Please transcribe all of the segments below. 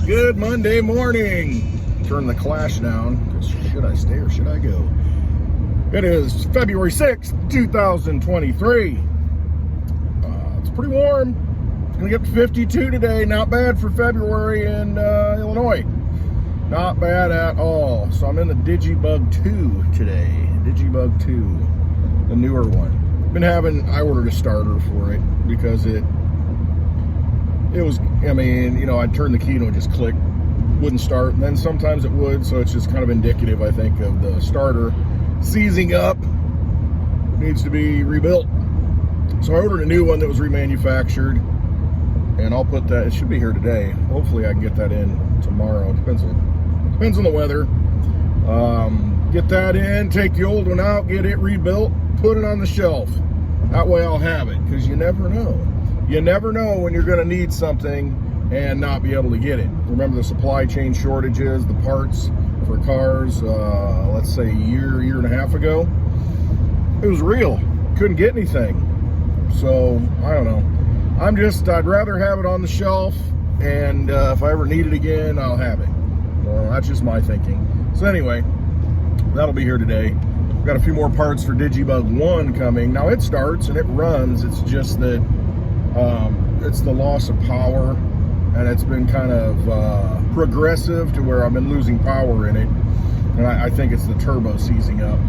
Good Monday morning. Turn the clash down. Should I stay or should I go? It is February 6th, 2023. It's pretty warm. It's going to get to 52 today. Not bad for February in Illinois. Not bad at all. So I'm in the DigiByte 2 today. DigiByte 2, the newer one. I ordered a starter for it because it was, I'd turn the key and it would just click, wouldn't start, and then sometimes it would, so it's just kind of indicative, I think, of the starter seizing up, needs to be rebuilt. So I ordered a new one that was remanufactured, and I'll put that, it should be here today. Hopefully I can get that in tomorrow. It depends on the weather. Get that in, take the old one out, get it rebuilt, put it on the shelf. That way I'll have it, because you never know. You never know when you're going to need something and not be able to get it. Remember the supply chain shortages, the parts for cars, let's say a year and a half ago? It was real. Couldn't get anything. So, I don't know. I'd rather have it on the shelf, and if I ever need it again, I'll have it. Well, that's just my thinking. So anyway, that'll be here today. We've got a few more parts for DigiByte 1 coming. Now it starts and it runs. It's just that it's the loss of power, and it's been kind of progressive to where I've been losing power in it, and I think it's the turbo seizing up.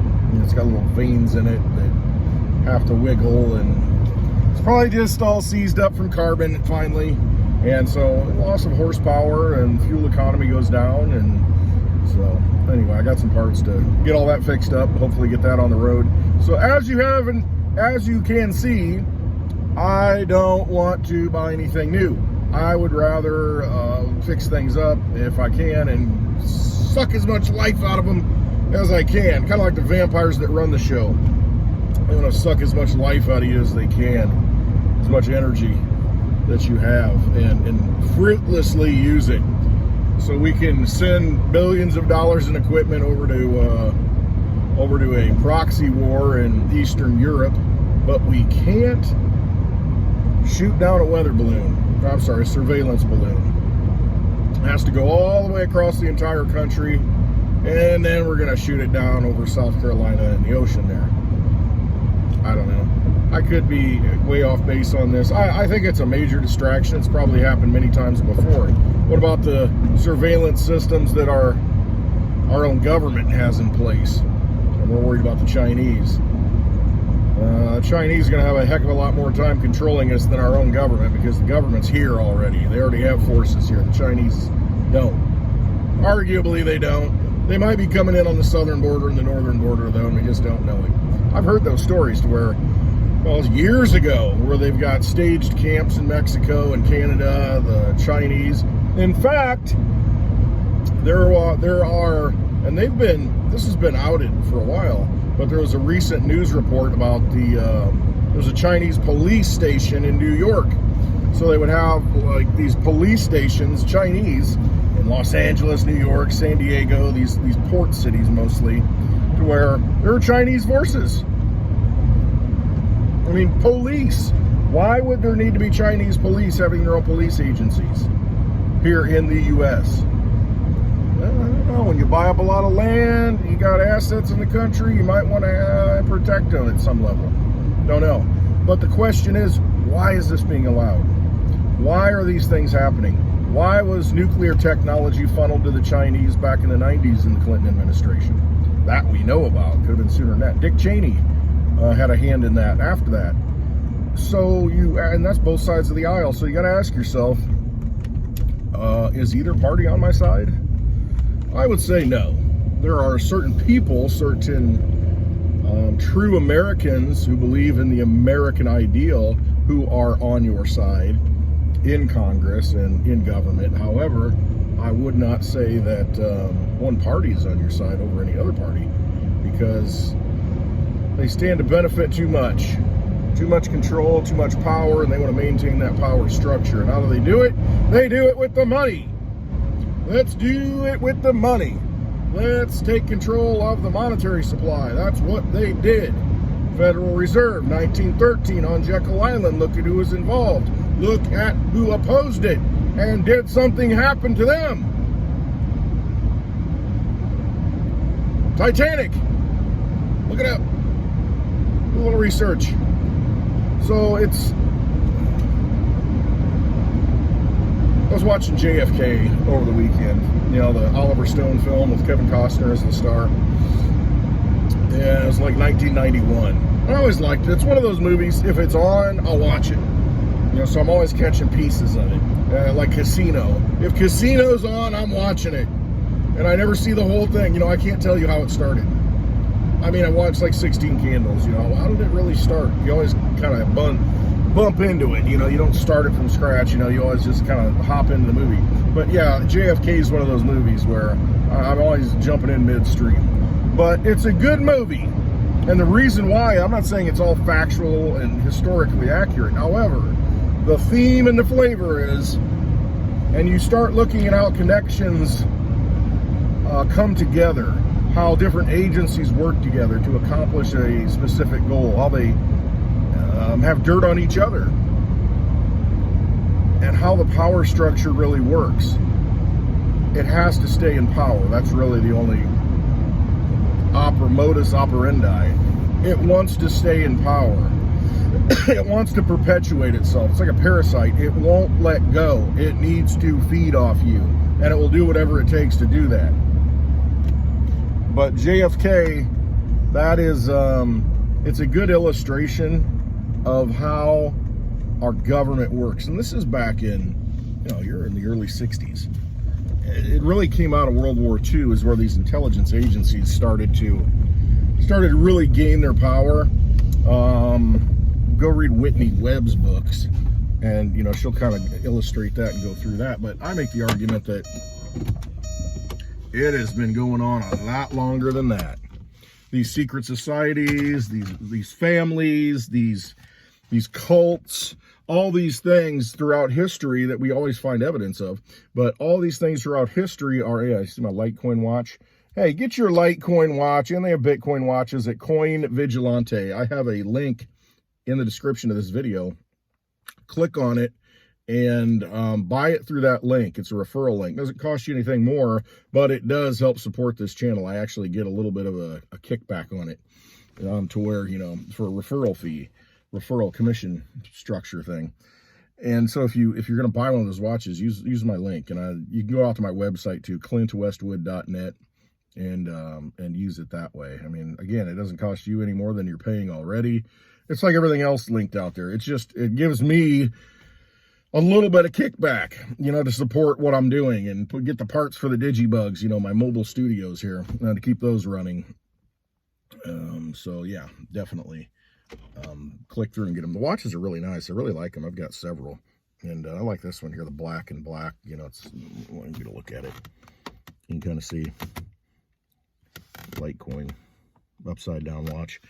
It's got little veins in it that have to wiggle, and it's probably just all seized up from carbon finally, and so loss of horsepower and fuel economy goes down. And so anyway, I got some parts to get all that fixed up, hopefully get that on the road. So as you can see, I don't want to buy anything new. I would rather fix things up if I can and suck as much life out of them as I can. Kind of like the vampires that run the show. They want to suck as much life out of you as they can, as much energy that you have, and fruitlessly use it. So we can send billions of dollars in equipment over to a proxy war in Eastern Europe, but we can't shoot down a surveillance balloon. It has to go all the way across the entire country, and then we're going to shoot it down over South Carolina in the ocean there. I don't know. I could be way off base on this. I think it's a major distraction. It's probably happened many times before. What about the surveillance systems that our own government has in place? And we're worried about the Chinese. The Chinese are going to have a heck of a lot more time controlling us than our own government, because the government's here already. They already have forces here. The Chinese don't. Arguably, they don't. They might be coming in on the southern border and the northern border, though, and we just don't know it. I've heard those stories to where, well, years ago, where they've got staged camps in Mexico and Canada, the Chinese. In fact, there are, and this has been outed for a while, but there was a recent news report about there's a Chinese police station in New York. So they would have like these police stations, Chinese, in Los Angeles, New York, San Diego, these port cities mostly, to where there are Chinese forces. I mean, police. Why would there need to be Chinese police having their own police agencies here in the U.S.? I don't know. When you buy up a lot of land, you got assets in the country, you might want to protect them at some level. Don't know. But the question is, why is this being allowed? Why are these things happening? Why was nuclear technology funneled to the Chinese back in the 90s in the Clinton administration? That we know about. Could have been sooner than that. Dick Cheney had a hand in that after that. So and that's both sides of the aisle. So you got to ask yourself, is either party on my side? I would say no. There are certain people, true Americans who believe in the American ideal, who are on your side in Congress and in government. However, I would not say that one party is on your side over any other party, because they stand to benefit too much control, too much power, and they want to maintain that power structure. And how do they do it? They do it with the money. Let's do it with the money. Let's take control of the monetary supply. That's what they did. Federal Reserve, 1913 on Jekyll Island. Look at who was involved. Look at who opposed it. and did something happen to them? Titanic. Look it up. Do a little research. So I was watching JFK over the weekend. You know, the Oliver Stone film with Kevin Costner as the star. Yeah, it was like 1991. I always liked it. It's one of those movies, if it's on, I'll watch it. You know, so I'm always catching pieces of it. Like Casino. If Casino's on, I'm watching it. And I never see the whole thing. You know, I can't tell you how it started. I mean, I watched like 16 Candles. You know, how did it really start? You always kind of bump into it. You know, you don't start it from scratch. You know, you always just kind of hop into the movie. But yeah, JFK is one of those movies where I'm always jumping in midstream. But it's a good movie. And the reason why, I'm not saying it's all factual and historically accurate. However, the theme and the flavor is, and you start looking at how connections come together, how different agencies work together to accomplish a specific goal, how they have dirt on each other, and how the power structure really works. It has to stay in power. That's really the only modus operandi. It wants to stay in power. It wants to perpetuate itself. It's like a parasite. It won't let go. It needs to feed off you, and it will do whatever it takes to do that. But JFK, that is, it's a good illustration of how our government works. And this is back in, you know, you're in the early 60s. It really came out of World War II is where these intelligence agencies started to really gain their power. Go read Whitney Webb's books, and, you know, she'll kind of illustrate that and go through that. But I make the argument that it has been going on a lot longer than that. These secret societies, these families, these cults, all these things throughout history that we always find evidence of. But all these things throughout history are, yeah, I see my Litecoin watch. Hey, get your Litecoin watch, and they have Bitcoin watches at CoinVigilante. I have a link in the description of this video. Click on it and buy it through that link. It's a referral link. It doesn't cost you anything more, but it does help support this channel. I actually get a little bit of a kickback on it, to where, you know, for a referral fee, referral commission structure thing. And so if you're going to buy one of those watches, use my link, and you can go out to my website too, clintwestwood.net, and use it that way. I mean, again, it doesn't cost you any more than you're paying already. It's like everything else linked out there. It's just, it gives me a little bit of kickback, you know, to support what I'm doing and get the parts for the DigiBugs, you know, my mobile studios here, to keep those running. So yeah, definitely click through and get them. The watches are really nice. I really like them. I've got several, and I like this one here, the black and black. You know, it's, I want you to look at it. You can kind of see Litecoin upside down watch.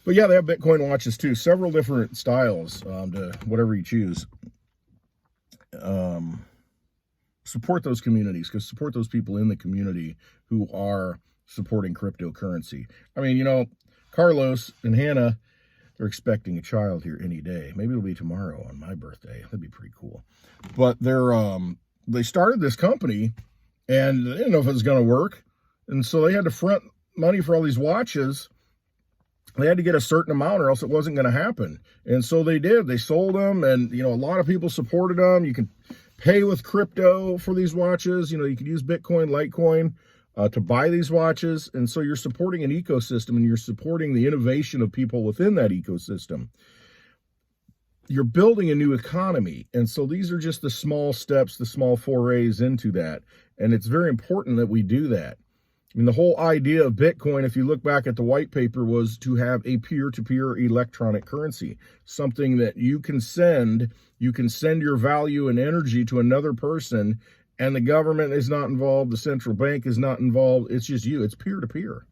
But yeah, they have Bitcoin watches too. Several different styles, to whatever you choose. Support those communities, because support those people in the community who are supporting cryptocurrency. I mean, you know, Carlos and Hannah, they're expecting a child here any day. Maybe it'll be tomorrow on my birthday. That'd be pretty cool. But they started this company, and they didn't know if it was going to work. And so they had to front money for all these watches. They had to get a certain amount or else it wasn't going to happen. And so they did. They sold them, and, you know, a lot of people supported them. You can pay with crypto for these watches. You know, you can use Bitcoin, Litecoin to buy these watches. And so you're supporting an ecosystem, and you're supporting the innovation of people within that ecosystem. You're building a new economy. And so these are just the small steps, the small forays into that. And it's very important that we do that. I mean, the whole idea of Bitcoin, if you look back at the white paper, was to have a peer-to-peer electronic currency, something that you can send your value and energy to another person, and the government is not involved, the central bank is not involved, it's just you, it's peer-to-peer.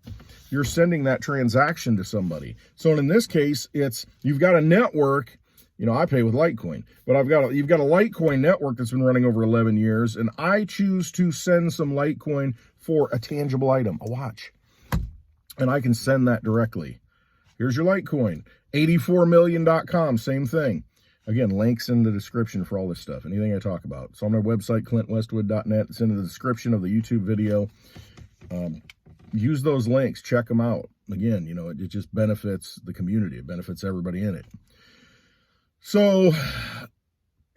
You're sending that transaction to somebody. So in this case, you've got a network. You know, I pay with Litecoin, but you've got a Litecoin network that's been running over 11 years, and I choose to send some Litecoin for a tangible item, a watch, and I can send that directly. Here's your Litecoin. 84million.com, same thing. Again, links in the description for all this stuff, anything I talk about. It's on my website, clintwestwood.net. It's in the description of the YouTube video. Use those links, check them out. Again, you know, it just benefits the community. It benefits everybody in it. So,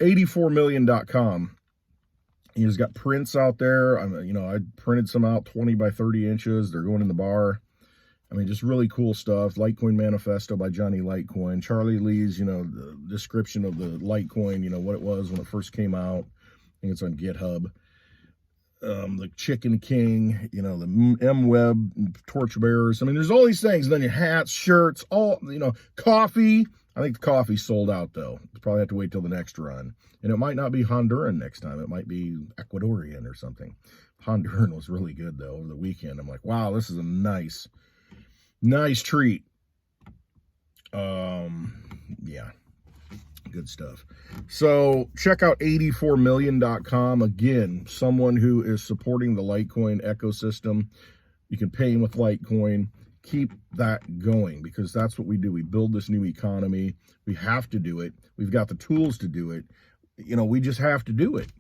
84million.com. He's got prints out there. I printed some out, 20 by 30 inches. They're going in the bar. I mean, just really cool stuff. Litecoin Manifesto by Johnny Litecoin. Charlie Lee's, you know, the description of the Litecoin, you know, what it was when it first came out. I think it's on GitHub. The Chicken King, you know, the M-Web, Torchbearers. I mean, there's all these things. And then your hats, shirts, all, you know, coffee. I think the coffee's sold out, though. You'll probably have to wait till the next run. And it might not be Honduran next time. It might be Ecuadorian or something. Honduran was really good, though, over the weekend. I'm like, wow, this is a nice treat. Yeah, good stuff. So check out 84million.com. Again, someone who is supporting the Litecoin ecosystem. You can pay him with Litecoin. Keep that going, because that's what we do. We build this new economy. We have to do it. We've got the tools to do it. You know, we just have to do it.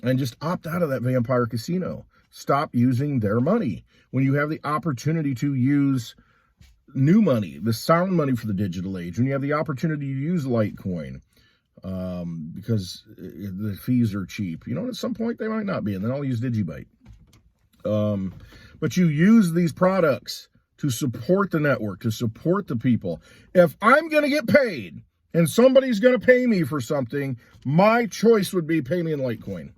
And just opt out of that vampire casino. Stop using their money when you have the opportunity to use new money, the sound money for the digital age, when you have the opportunity to use Litecoin, because the fees are cheap. You know, at some point they might not be, and then I'll use DigiByte. But you use these products to support the network, to support the people. If I'm going to get paid and somebody's going to pay me for something, my choice would be pay me in Litecoin.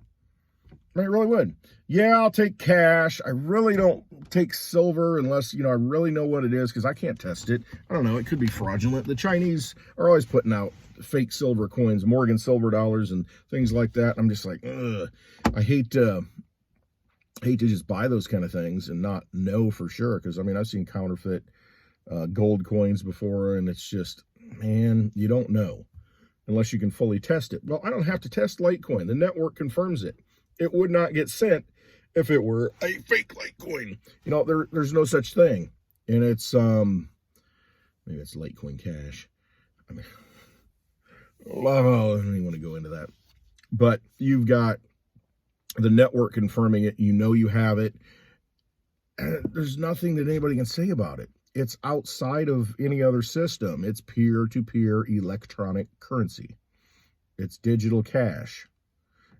I really would. Yeah, I'll take cash. I really don't take silver unless, you know, I really know what it is, because I can't test it. I don't know. It could be fraudulent. The Chinese are always putting out fake silver coins, Morgan silver dollars and things like that. I'm just like, ugh. I hate to just buy those kind of things and not know for sure, because, I mean, I've seen counterfeit gold coins before, and it's just, man, you don't know unless you can fully test it. Well, I don't have to test Litecoin. The network confirms it. It would not get sent if it were a fake Litecoin. You know, there's no such thing. And it's, maybe it's Litecoin Cash. I mean, I don't even want to go into that. But you've got the network confirming it. You know you have it. And there's nothing that anybody can say about it. It's outside of any other system. It's peer-to-peer electronic currency. It's digital cash.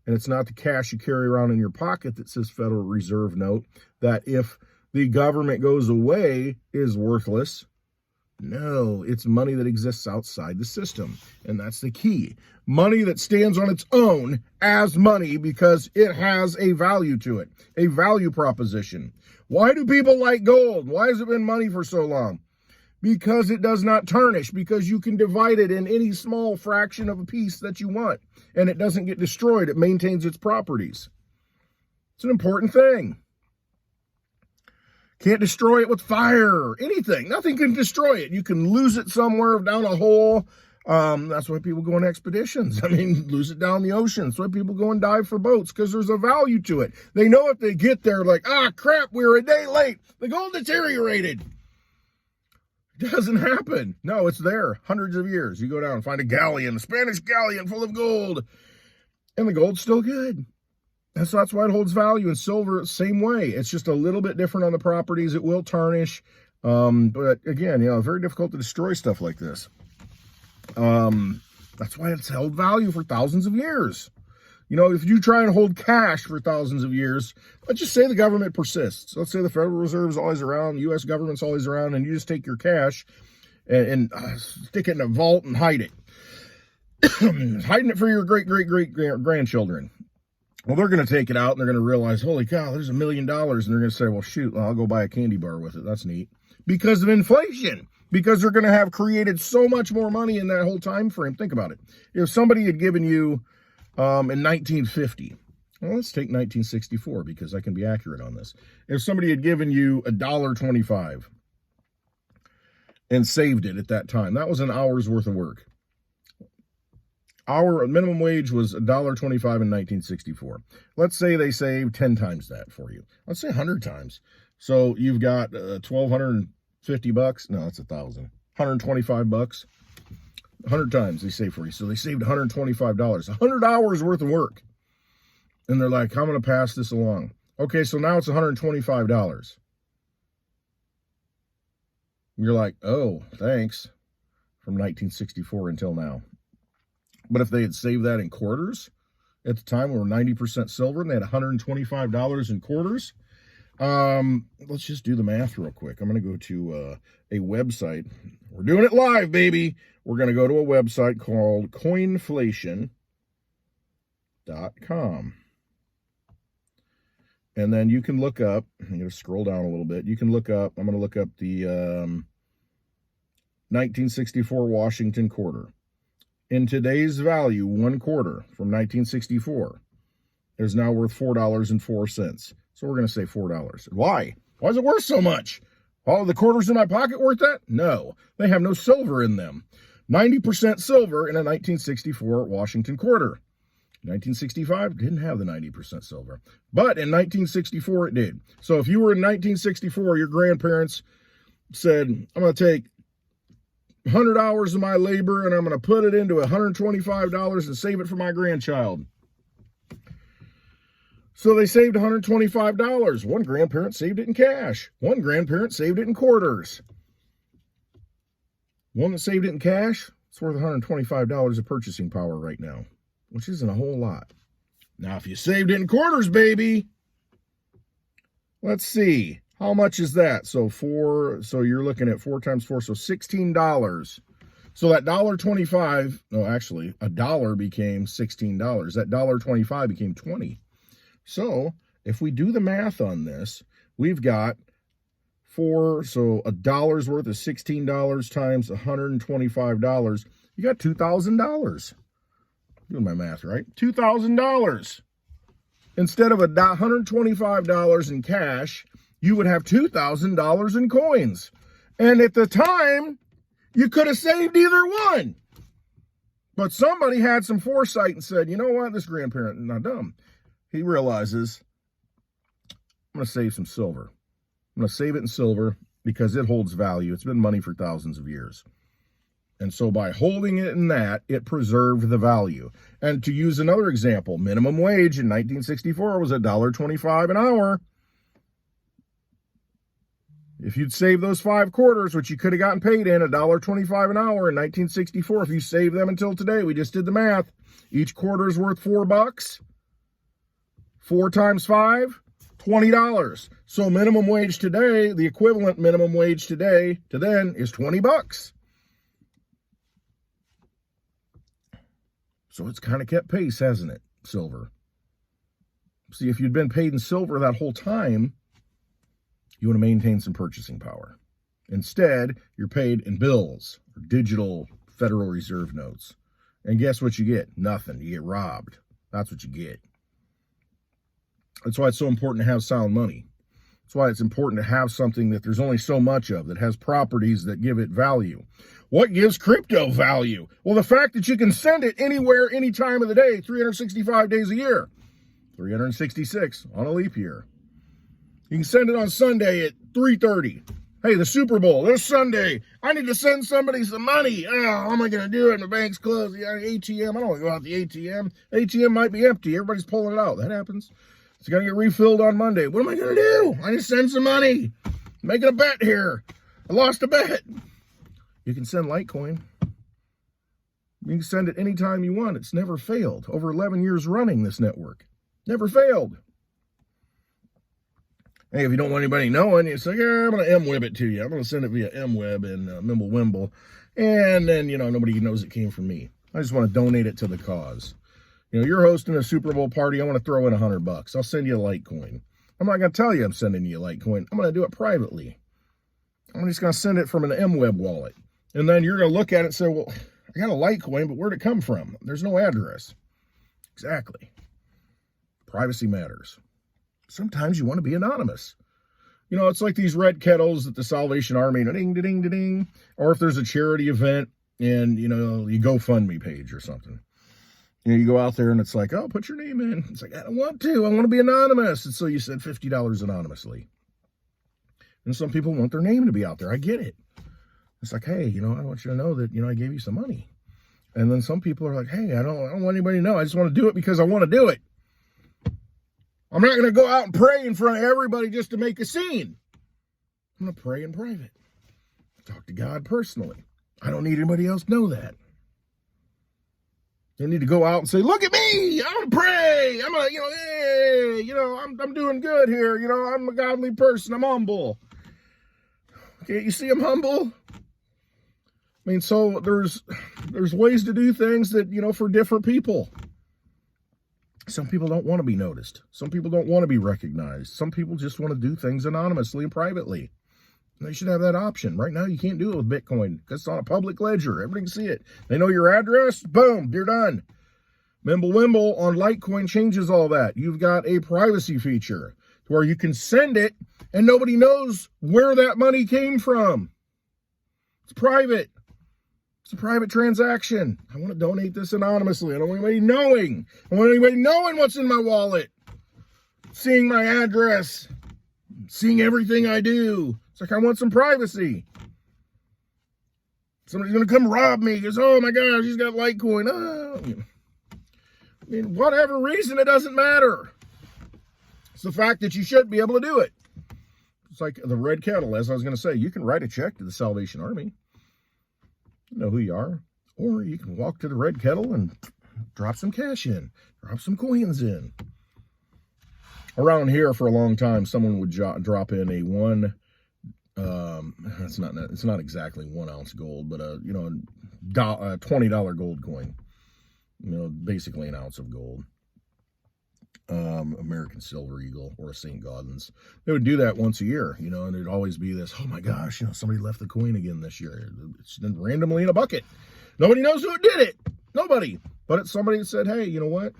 And it's not the cash you carry around in your pocket that says Federal Reserve note, that if the government goes away is worthless. No, it's money that exists outside the system. And that's the key. Money that stands on its own as money because it has a value to it, a value proposition. Why do people like gold? Why has it been money for so long? Because it does not tarnish, because you can divide it in any small fraction of a piece that you want, and it doesn't get destroyed. It maintains its properties. It's an important thing. Can't destroy it with fire, anything. Nothing can destroy it. You can lose it somewhere down a hole. That's why people go on expeditions. I mean, lose it down the ocean. That's why people go and dive for boats, because there's a value to it. They know if they get there, like, ah, crap, we were a day late. The gold deteriorated. It doesn't happen. No, it's there. Hundreds of years. You go down and find a galleon, a Spanish galleon full of gold, and the gold's still good. And so that's why it holds value. And silver, same way. It's just a little bit different on the properties. It will tarnish. But again, you know, very difficult to destroy stuff like this. That's why it's held value for thousands of years. You know, if you try and hold cash for thousands of years, let's just say the government persists. Let's say the Federal Reserve is always around, U.S. government's always around, and you just take your cash and stick it in a vault and hide it. Hiding it for your great-great-great-grandchildren. Well, they're going to take it out, and they're going to realize, holy cow, there's $1 million. And they're going to say, well, shoot, I'll go buy a candy bar with it. That's neat. Because of inflation. Because they're going to have created so much more money in that whole time frame. Think about it. If somebody had given you, in 1950, well, let's take 1964 because I can be accurate on this. If somebody had given you $1.25 and saved it at that time, that was an hour's worth of work. Our minimum wage was $1.25 in 1964. Let's say they saved 10 times that for you. Let's say 100 times. So you've got $1,250. No, that's $1,000. $125. 100 times they save for you. So they saved $125, 100 hours worth of work. And they're like, I'm going to pass this along. Okay, so now it's $125. You're like, oh, thanks, from 1964 until now. But if they had saved that in quarters, at the time we were 90% silver and they had $125 in quarters, let's just do the math real quick. I'm going to go to a website. We're doing it live, baby. We're going to go to a website called CoinFlation.com. And then you can look up, I'm going to scroll down a little bit. You can look up, I'm going to look up the 1964 Washington quarter. In today's value, one quarter from 1964 is now worth $4.04. So we're going to say $4. Why? Why is it worth so much? All the quarters in my pocket worth that? No, they have no silver in them. 90% silver in a 1964 Washington quarter. 1965 didn't have the 90% silver, but in 1964 it did. So if you were in 1964, your grandparents said, I'm going to take 100 hours of my labor and I'm going to put it into $125 and save it for my grandchild. So they saved $125. One grandparent saved it in cash. One grandparent saved it in quarters. One that saved it in cash, it's worth $125 of purchasing power right now, which isn't a whole lot. Now, if you saved it in quarters, baby, let's see. How much is that? So you're looking at 4 times 4, so $16. So that $1.25, no, actually, a dollar became $16. That $1.25 became 20. So if we do the math on this, we've got so a dollar's worth of $16 times $125. You got $2,000. Doing my math right. $2,000. Instead of $125 in cash, you would have $2,000 in coins. And at the time, you could have saved either one. But somebody had some foresight and said, you know what, this grandparent is not dumb. He realizes, I'm going to save some silver. I'm going to save it in silver because it holds value. It's been money for thousands of years. And so by holding it in that, it preserved the value. And to use another example, minimum wage in 1964 was $1.25 an hour. If you'd save those 5 quarters, which you could have gotten paid in, $1.25 an hour in 1964, if you save them until today, we just did the math, each quarter is worth $4. 4 times 5, $20. So minimum wage today, the equivalent minimum wage today to then is $20. So it's kind of kept pace, hasn't it? Silver. See, if you'd been paid in silver that whole time, you want to maintain some purchasing power. Instead, you're paid in bills or digital Federal Reserve notes. And guess what you get? Nothing. You get robbed. That's what you get. That's why it's so important to have sound money. That's why it's important to have something that there's only so much of, that has properties that give it value. What gives crypto value? Well, the fact that you can send it anywhere, any time of the day, 365 days a year, 366 on a leap year. You can send it on Sunday at 3:30. Hey, the Super Bowl, this Sunday, I need to send somebody some money. Oh, how am I going to do it? And the bank's closed. The ATM, I don't want to go out the ATM. ATM might be empty. Everybody's pulling it out. That happens. It's going to get refilled on Monday. What am I going to do? I need to send some money. I'm making a bet here. I lost a bet. You can send Litecoin. You can send it anytime you want. It's never failed. Over 11 years running this network. Never failed. Hey, if you don't want anybody knowing, you say, yeah, I'm going to MWeb it to you. I'm going to send it via MWeb and Mimblewimble. And then, nobody knows it came from me. I just want to donate it to the cause. You're hosting a Super Bowl party. I want to throw in $100. I'll send you a Litecoin. I'm not going to tell you I'm sending you a Litecoin. I'm going to do it privately. I'm just going to send it from an MWeb wallet. And then you're going to look at it and say, well, I got a Litecoin, but where'd it come from? There's no address. Exactly. Privacy matters. Sometimes you want to be anonymous. It's like these red kettles at the Salvation Army, ding, ding, ding, ding. Or if there's a charity event and, you GoFundMe page or something. You go out there and it's like, oh, put your name in. It's like, I don't want to. I want to be anonymous. And so you said $50 anonymously. And some people want their name to be out there. I get it. It's like, hey, I want you to know that, I gave you some money. And then some people are like, hey, I don't want anybody to know. I just want to do it because I want to do it. I'm not going to go out and pray in front of everybody just to make a scene. I'm going to pray in private. Talk to God personally. I don't need anybody else to know that. They need to go out and say, look at me. I'm going to pray. I'm doing good here. I'm a godly person. I'm humble. Okay, you see I'm humble? I mean, so there's ways to do things that, for different people. Some people don't want to be noticed. Some people don't want to be recognized. Some people just want to do things anonymously and privately. And they should have that option. Right now, you can't do it with Bitcoin because it's on a public ledger. Everybody can see it. They know your address. Boom, you're done. Mimble on Litecoin changes all that. You've got a privacy feature where you can send it and nobody knows where that money came from. It's private. It's a private transaction. I want to donate this anonymously. I don't want anybody knowing. I don't want anybody knowing what's in my wallet. Seeing my address. Seeing everything I do. It's like I want some privacy. Somebody's going to come rob me because, oh my gosh, he's got Litecoin. I mean, whatever reason, it doesn't matter. It's the fact that you should be able to do it. It's like the red kettle, as I was going to say. You can write a check to the Salvation Army. You know who you are. Or you can walk to the red kettle and drop some cash in. Drop some coins in. Around here for a long time, someone would drop in a it's not exactly 1 ounce gold, but a $20 gold coin. Basically an ounce of gold. American Silver Eagle or a St. Gaudens. They would do that once a year, and it'd always be this, oh my gosh, somebody left the coin again this year. It's randomly in a bucket. Nobody knows who did it. Nobody. But it's somebody that said, hey, you know what?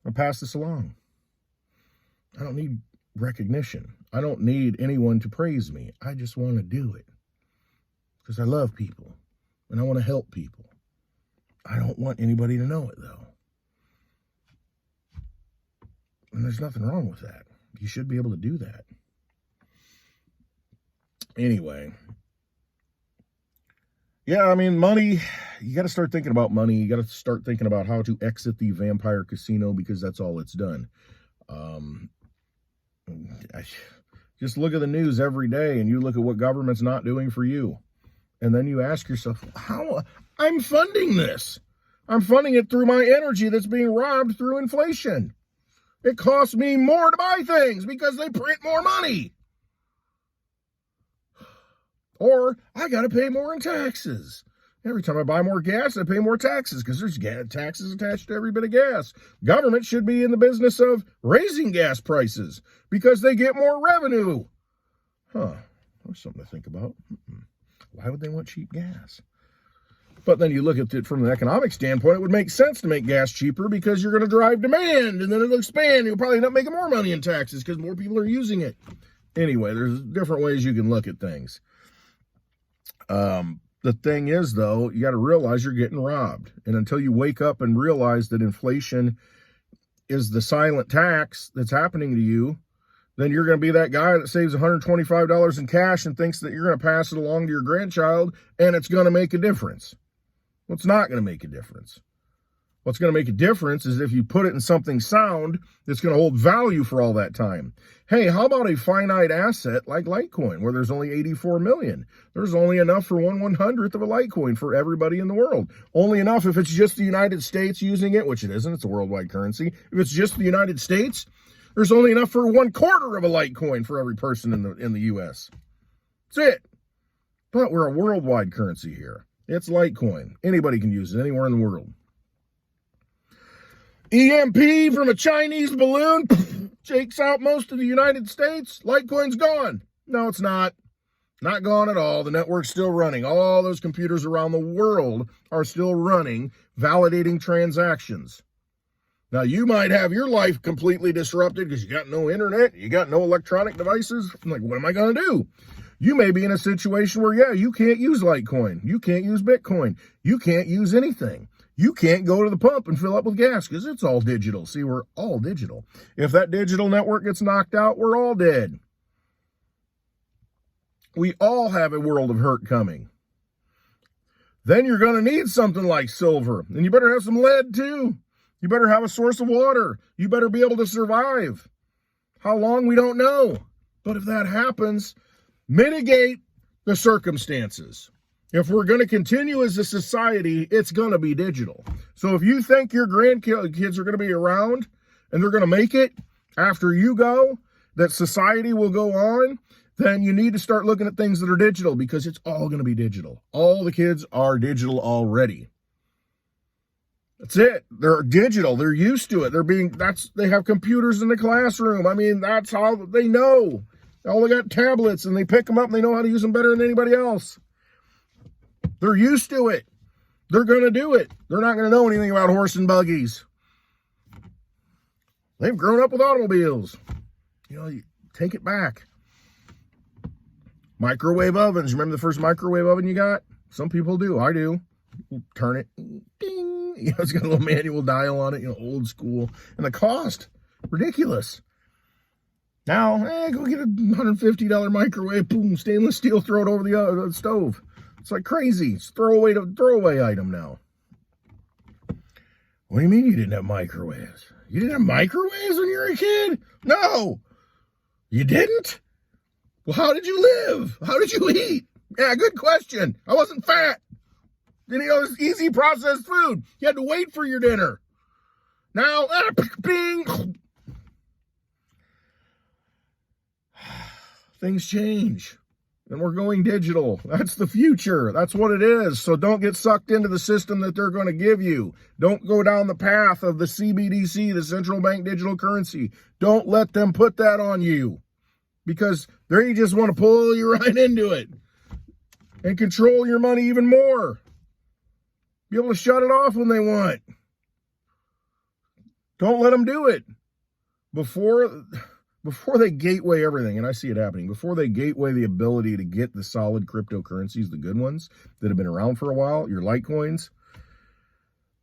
I'll pass this along. I don't need recognition. I don't need anyone to praise me. I just want to do it because I love people and I want to help people. I don't want anybody to know it, though. And there's nothing wrong with that. You should be able to do that. Anyway. Yeah, I mean, money, you got to start thinking about money. You got to start thinking about how to exit the vampire casino because that's all it's done. Just look at the news every day and you look at what government's not doing for you. And then you ask yourself, how I'm funding this? I'm funding it through my energy that's being robbed through inflation. It costs me more to buy things because they print more money. Or I got to pay more in taxes. Every time I buy more gas, I pay more taxes because there's taxes attached to every bit of gas. Government should be in the business of raising gas prices because they get more revenue. There's something to think about. Why would they want cheap gas? But then you look at it from an economic standpoint, it would make sense to make gas cheaper because you're going to drive demand and then it'll expand. You'll probably end up making more money in taxes because more people are using it. Anyway, there's different ways you can look at things. The thing is, though, you got to realize you're getting robbed. And until you wake up and realize that inflation is the silent tax that's happening to you, then you're going to be that guy that saves $125 in cash and thinks that you're going to pass it along to your grandchild and it's going to make a difference. Well, it's not going to make a difference. What's going to make a difference is if you put it in something sound that's going to hold value for all that time. Hey, how about a finite asset like Litecoin where there's only 84 million? There's only enough for 1/100th of a Litecoin for everybody in the world. Only enough if it's just the United States using it, which it isn't. It's a worldwide currency. If it's just the United States, there's only enough for 1/4 of a Litecoin for every person in the U.S. That's it. But we're a worldwide currency here. It's Litecoin. Anybody can use it anywhere in the world. EMP from a Chinese balloon shakes out most of the United States. Litecoin's gone. No, it's not. Not gone at all. The network's still running. All those computers around the world are still running, validating transactions. Now, you might have your life completely disrupted because you got no internet, you got no electronic devices. I'm like, what am I going to do? You may be in a situation where, yeah, you can't use Litecoin. You can't use Bitcoin. You can't use anything. You can't go to the pump and fill up with gas because it's all digital. See, we're all digital. If that digital network gets knocked out, we're all dead. We all have a world of hurt coming. then you're going to need something like silver. And you better have some lead too. You better have a source of water. You better be able to survive. How long, we don't know. But if that happens, mitigate the circumstances. If we're going to continue as a society, it's going to be digital. So if you think your grandkids are going to be around and they're going to make it after you go, that society will go on, then you need to start looking at things that are digital, because it's all going to be digital. All the kids are digital already. That's it. They're digital. They're used to it. They have computers in the classroom. I mean, that's how they know. All they got tablets, and they pick them up and they know how to use them better than anybody else. They're used to it. They're going to do it. They're not going to know anything about horse and buggies. They've grown up with automobiles. You take it back. Microwave ovens. Remember the first microwave oven you got? Some people do. I do. Turn it. Ding. It's got a little manual dial on it. Old school. And the cost, ridiculous. Now, go get a $150 microwave. Boom, stainless steel. Throw it over the stove. It's like crazy. It's throwaway item now. What do you mean you didn't have microwaves? You didn't have microwaves when you were a kid? No. You didn't? Well, how did you live? How did you eat? Yeah, good question. I wasn't fat. It was easy processed food. You had to wait for your dinner. Now, bing. Things change. And we're going digital. That's the future. That's what it is. So don't get sucked into the system that they're going to give you. Don't go down the path of the CBDC, the central bank digital currency. Don't let them put that on you, because they just want to pull you right into it and control your money even more. Be able to shut it off when they want. Don't let them do it. Before they gateway everything, and I see it happening, before they gateway the ability to get the solid cryptocurrencies, the good ones that have been around for a while, your Litecoins,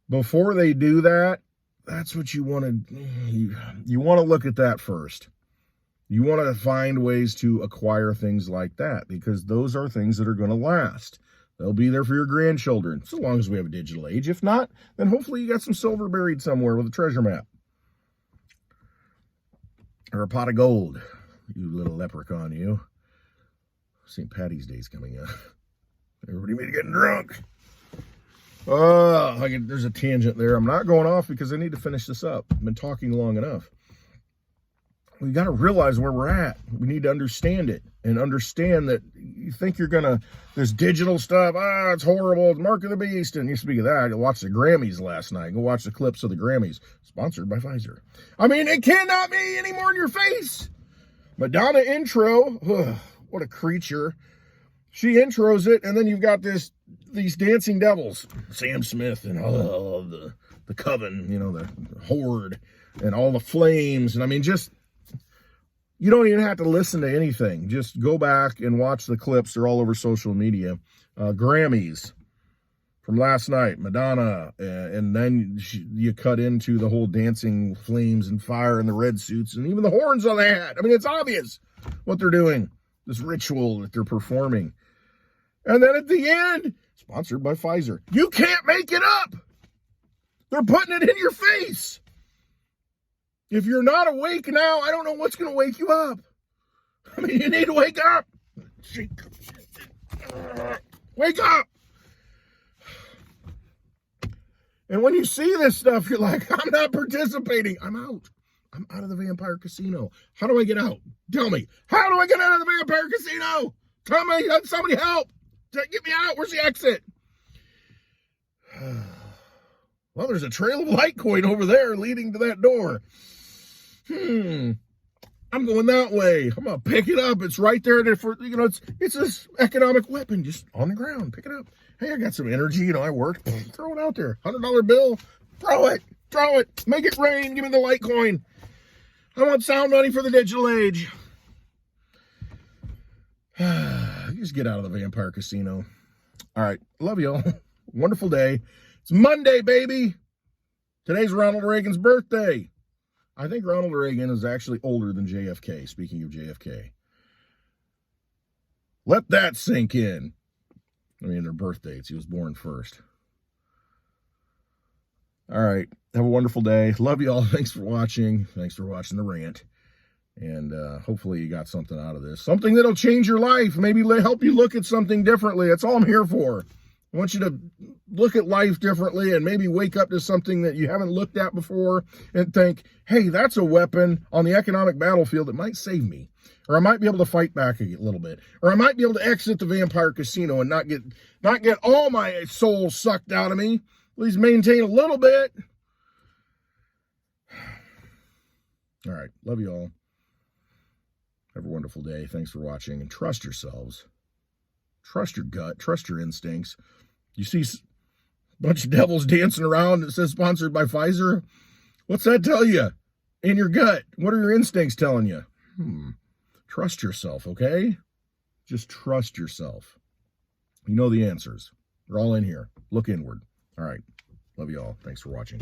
before they do that, that's what you want to, you want to look at that first. You want to find ways to acquire things like that, because those are things that are going to last. They'll be there for your grandchildren, so long as we have a digital age. If not, then hopefully you got some silver buried somewhere with a treasure map. Or a pot of gold, you little leprechaun, you. St. Patty's Day's coming up. Everybody be getting drunk. There's a tangent there. I'm not going off because I need to finish this up. I've been talking long enough. We got to realize where we're at. We need to understand it, and understand that you think you're going to, this digital stuff, it's horrible, it's mark of the beast. And you speak of that, I watched the Grammys last night. Go watch the clips of the Grammys, sponsored by Pfizer. I mean, it cannot be any more in your face. Madonna intro, what a creature. She intros it, and then you've got these dancing devils, Sam Smith and the coven, the horde, and all the flames. And I mean, you don't even have to listen to anything. Just go back and watch the clips. They're all over social media. Grammys from last night, Madonna, and then you cut into the whole dancing flames and fire and the red suits and even the horns on the hat. I mean, it's obvious what they're doing, this ritual that they're performing. And then at the end, sponsored by Pfizer. You can't make it up. They're putting it in your face. If you're not awake now, I don't know what's going to wake you up. I mean, you need to wake up. Wake up. And when you see this stuff, you're like, I'm not participating. I'm out. I'm out of the vampire casino. How do I get out? Tell me. How do I get out of the vampire casino? Tell me. Somebody help. Get me out. Where's the exit? Well, there's a trail of Litecoin over there leading to that door. I'm going that way. I'm going to pick it up. It's right there. It's this economic weapon just on the ground. Pick it up. Hey, I got some energy. I worked. Throw it out there. $100 bill. Throw it. Throw it. Make it rain. Give me the Litecoin. I want sound money for the digital age. Just get out of the vampire casino. All right. Love y'all. Wonderful day. It's Monday, baby. Today's Ronald Reagan's birthday. I think Ronald Reagan is actually older than JFK, speaking of JFK. Let that sink in. I mean, their birth dates. He was born first. All right. Have a wonderful day. Love you all. Thanks for watching. Thanks for watching the rant. And hopefully you got something out of this. Something that'll change your life. Maybe help you look at something differently. That's all I'm here for. I want you to look at life differently and maybe wake up to something that you haven't looked at before and think, hey, that's a weapon on the economic battlefield that might save me. Or I might be able to fight back a little bit. Or I might be able to exit the vampire casino and not get all my soul sucked out of me. At least maintain a little bit. All right. Love you all. Have a wonderful day. Thanks for watching. And trust yourselves. Trust your gut. Trust your instincts. You see a bunch of devils dancing around that says sponsored by Pfizer? What's that tell you? In your gut. What are your instincts telling you? Trust yourself, okay? Just trust yourself. You know the answers. They're all in here. Look inward. All right. Love you all. Thanks for watching.